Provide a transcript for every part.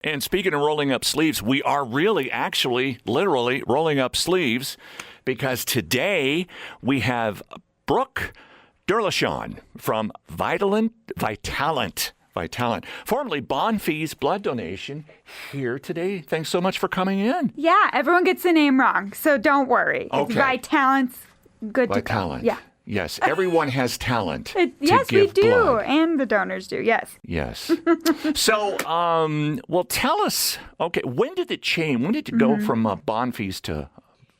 And speaking of rolling up sleeves, we are really, actually, literally rolling up sleeves because today we have Brooke Derlashon from Vitalent, formerly Bonfils Blood Donation, here today. Thanks so much for coming in. Yeah, everyone gets the name wrong, so don't worry. Okay. Vitalent's good to go. Vitalent. Yeah. Yes, everyone has talent. Yes, to give we do, blood. and the donors do. Yes. Yes. So, well, tell us. Okay, when did it change? When did it go from Bonfils to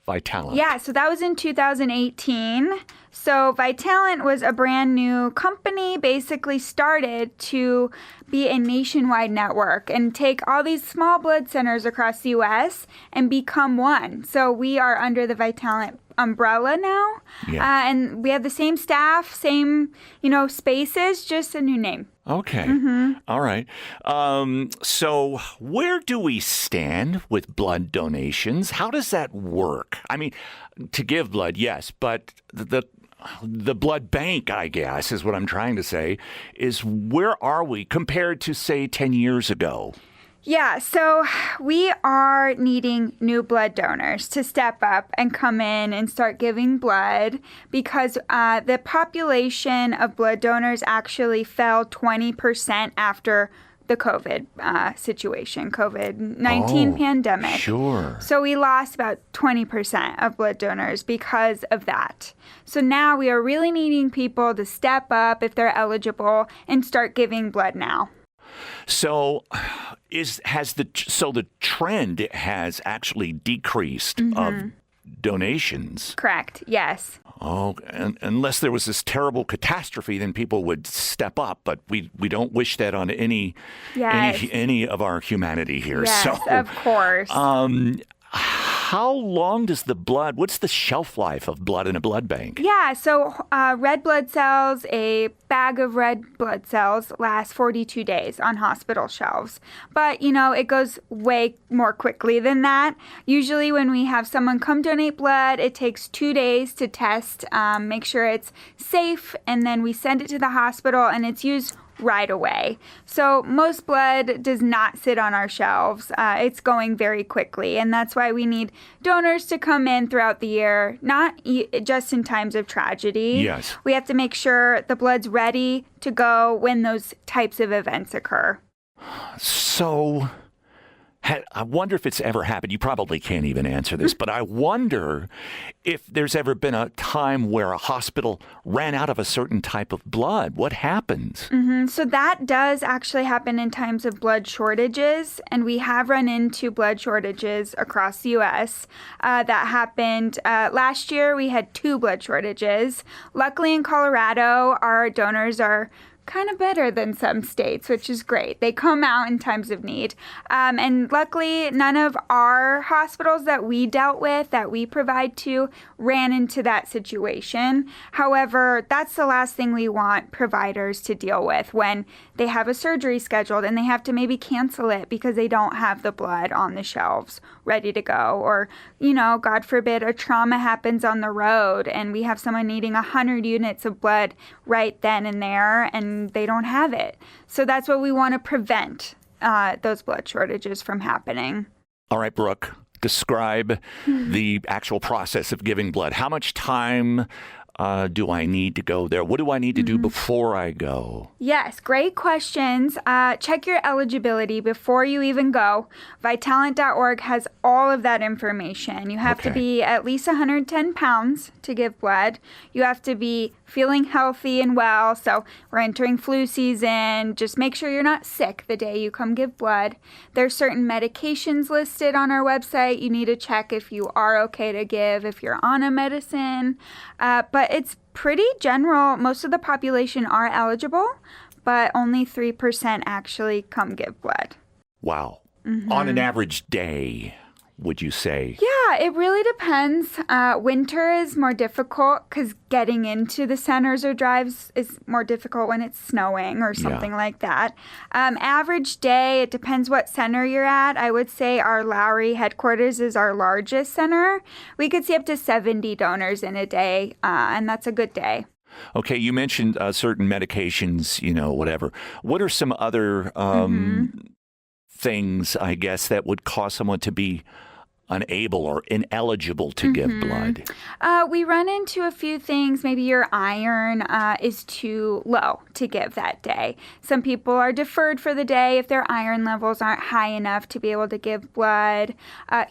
Vitalent? Yeah, so that was in 2018. So Vitalent was a brand new company, basically started to be a nationwide network and take all these small blood centers across the U.S. and become one. So we are under the Vitalent umbrella now. Yeah. And we have the same staff, same, spaces, just a new name. Okay. All right. So where do we stand with blood donations? How does that work? I mean, to give blood, yes, but the blood bank, I guess, is what I'm trying to say, is where are we compared to, say, 10 years ago? Yeah, so we are needing new blood donors to step up and come in and start giving blood because the population of blood donors actually fell 20% after the COVID situation, COVID-19 pandemic. Sure. So we lost about 20% of blood donors because of that. So now we are really needing people to step up if they're eligible and start giving blood now. So the trend has actually decreased of donations. Correct. Yes. Oh, and unless there was this terrible catastrophe, then people would step up. But we don't wish that on any of our humanity here. Yes, so, of course. How long does what's the shelf life of blood in a blood bank? Yeah, so red blood cells, a bag of red blood cells lasts 42 days on hospital shelves. But, it goes way more quickly than that. Usually when we have someone come donate blood, it takes 2 days to test, make sure it's safe, and then we send it to the hospital and it's used right away. So most blood does not sit on our shelves. It's going very quickly, and that's why we need donors to come in throughout the year, not just in times of tragedy. Yes. We have to make sure the blood's ready to go when those types of events occur. So I wonder if it's ever happened. You probably can't even answer this, but I wonder if there's ever been a time where a hospital ran out of a certain type of blood. What happens? So that does actually happen in times of blood shortages, and we have run into blood shortages across the U.S. That happened last year. We had 2 blood shortages. Luckily in Colorado, our donors are kind of better than some states, which is great. They come out in times of need. And luckily, none of our hospitals that we dealt with, that we provide to, ran into that situation. However, that's the last thing we want providers to deal with when they have a surgery scheduled and they have to maybe cancel it because they don't have the blood on the shelves ready to go. Or, God forbid, a trauma happens on the road and we have someone needing 100 units of blood right then and there, and they don't have it. So that's what we want to prevent, those blood shortages from happening. All right, Brooke, describe the actual process of giving blood. How much time do I need to go there? What do I need to do before I go? Yes, great questions. Check your eligibility before you even go. Vitalent.org has all of that information. You have to be at least 110 pounds to give blood. You have to be feeling healthy and well. So we're entering flu season. Just make sure you're not sick the day you come give blood. There's certain medications listed on our website. You need to check if you are okay to give, if you're on a medicine. But it's pretty general. Most of the population are eligible, but only 3% actually come give blood. Wow. On an average day, would you say? Yeah, it really depends. Winter is more difficult because getting into the centers or drives is more difficult when it's snowing or something like that. Average day, it depends what center you're at. I would say our Lowry headquarters is our largest center. We could see up to 70 donors in a day, and that's a good day. Okay, you mentioned certain medications, whatever. What are some other things, I guess, that would cause someone to be unable or ineligible to give blood? We run into a few things. Maybe your iron is too low to give that day. Some people are deferred for the day if their iron levels aren't high enough to be able to give blood.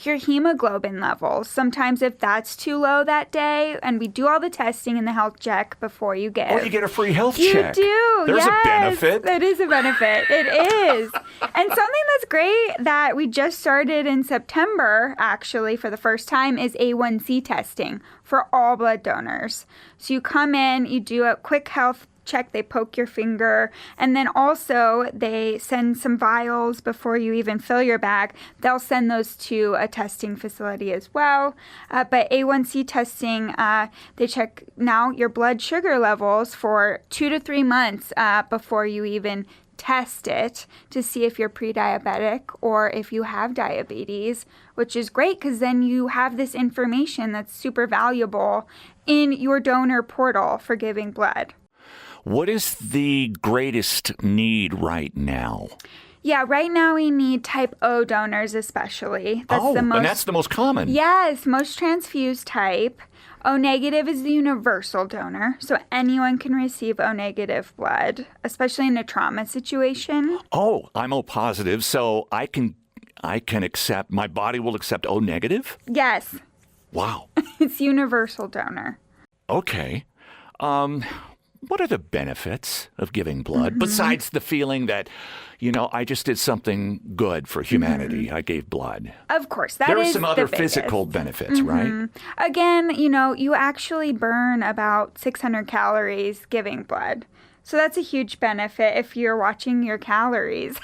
Your hemoglobin levels. Sometimes if that's too low that day, and we do all the testing and the health check before you give. Or you get a free health You check. do. There's a benefit. That is a benefit. It is. And something that's great that we just started in September, actually, for the first time, is A1C testing for all blood donors. So you come in, you do a quick health check, they poke your finger, and then also they send some vials before you even fill your bag. They'll send those to a testing facility as well. But A1C testing, they check now your blood sugar levels for 2 to 3 months before you even test it to see if you're pre-diabetic or if you have diabetes, which is great because then you have this information that's super valuable in your donor portal for giving blood. What is the greatest need right now? Yeah, right now we need type O donors especially. And that's the most common. Yes, most transfused type. O negative is the universal donor, so anyone can receive O negative blood, especially in a trauma situation. Oh, I'm O positive, so I can accept, my body will accept O negative? Yes. Wow. It's universal donor. Okay. What are the benefits of giving blood besides the feeling that, I just did something good for humanity? I gave blood. Of course, that is there are some other the physical benefits, right? Again, you actually burn about 600 calories giving blood. So that's a huge benefit if you're watching your calories.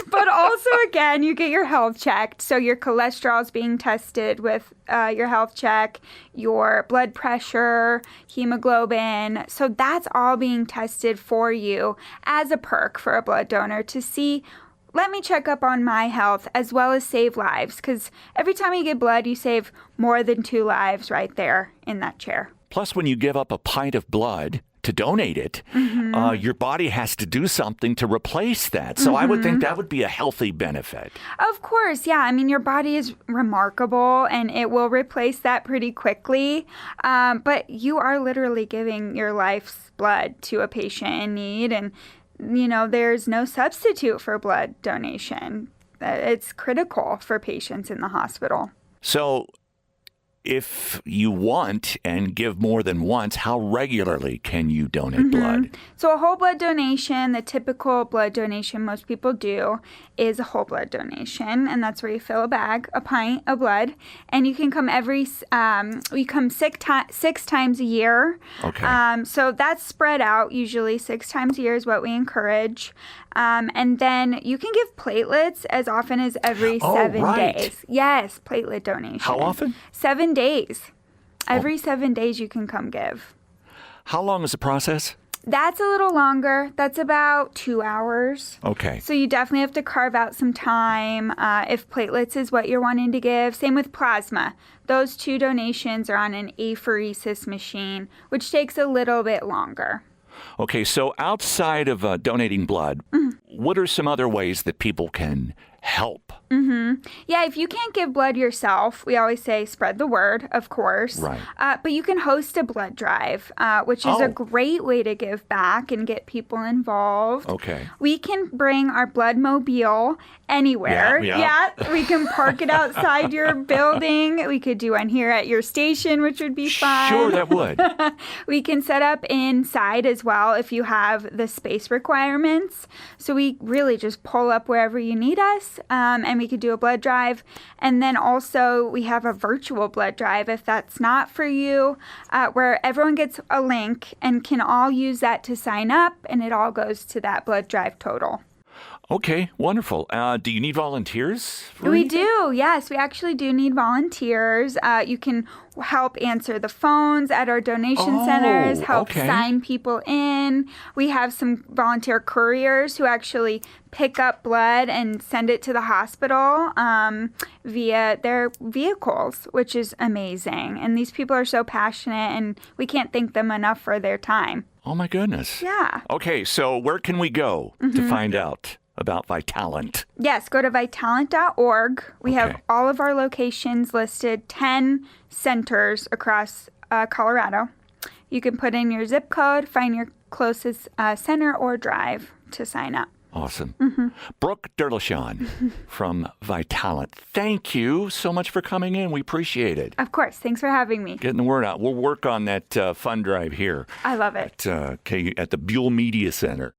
But also, again, you get your health checked. So your cholesterol is being tested with your health check, your blood pressure, hemoglobin. So that's all being tested for you as a perk for a blood donor to see, let me check up on my health as well as save lives. Because every time you give blood, you save more than 2 lives right there in that chair. Plus, when you give up a pint of blood to donate it, your body has to do something to replace that. So I would think that would be a healthy benefit. Of course, yeah. I mean, your body is remarkable and it will replace that pretty quickly. But you are literally giving your life's blood to a patient in need. And, there's no substitute for blood donation. It's critical for patients in the hospital. So if you want and give more than once, how regularly can you donate blood? So a whole blood donation, the typical blood donation most people do is a whole blood donation, and that's where you fill a pint of blood, and you can come we come 6 times a year. Okay. So that's spread out. Usually 6 times a year is what we encourage. And then you can give platelets as often as every 7 days. Yes, platelet donation. How often? 7 days. Every 7 days you can come give. How long is the process? That's a little longer. That's about 2 hours. Okay. So you definitely have to carve out some time if platelets is what you're wanting to give. Same with plasma. Those 2 donations are on an apheresis machine, which takes a little bit longer. Okay, so outside of donating blood, what are some other ways that people can help? Yeah, if you can't give blood yourself, we always say spread the word, of course. Right. But you can host a blood drive, which is a great way to give back and get people involved. Okay. We can bring our blood mobile anywhere. Yeah. We can park it outside your building. We could do one here at your station, which would be fun. Sure, that would. We can set up inside as well if you have the space requirements. So we really just pull up wherever you need us, and we could do a blood drive. And then also we have a virtual blood drive if that's not for you, where everyone gets a link and can all use that to sign up, and it all goes to that blood drive total. Okay, wonderful. Do you need volunteers? We do, yes. We actually do need volunteers. You can help answer the phones at our donation centers, help sign people in. We have some volunteer couriers who actually pick up blood and send it to the hospital via their vehicles, which is amazing. And these people are so passionate, and we can't thank them enough for their time. Oh, my goodness. Yeah. Okay, so where can we go to find out about Vitalent? Yes, go to Vitalent.org. We have all of our locations listed, 10 centers across Colorado. You can put in your zip code, find your closest center, or drive to sign up. Awesome. Brooke Derlashon from Vitalent. Thank you so much for coming in. We appreciate it. Of course. Thanks for having me. Getting the word out. We'll work on that fund drive here. I love it. At the Buell Media Center.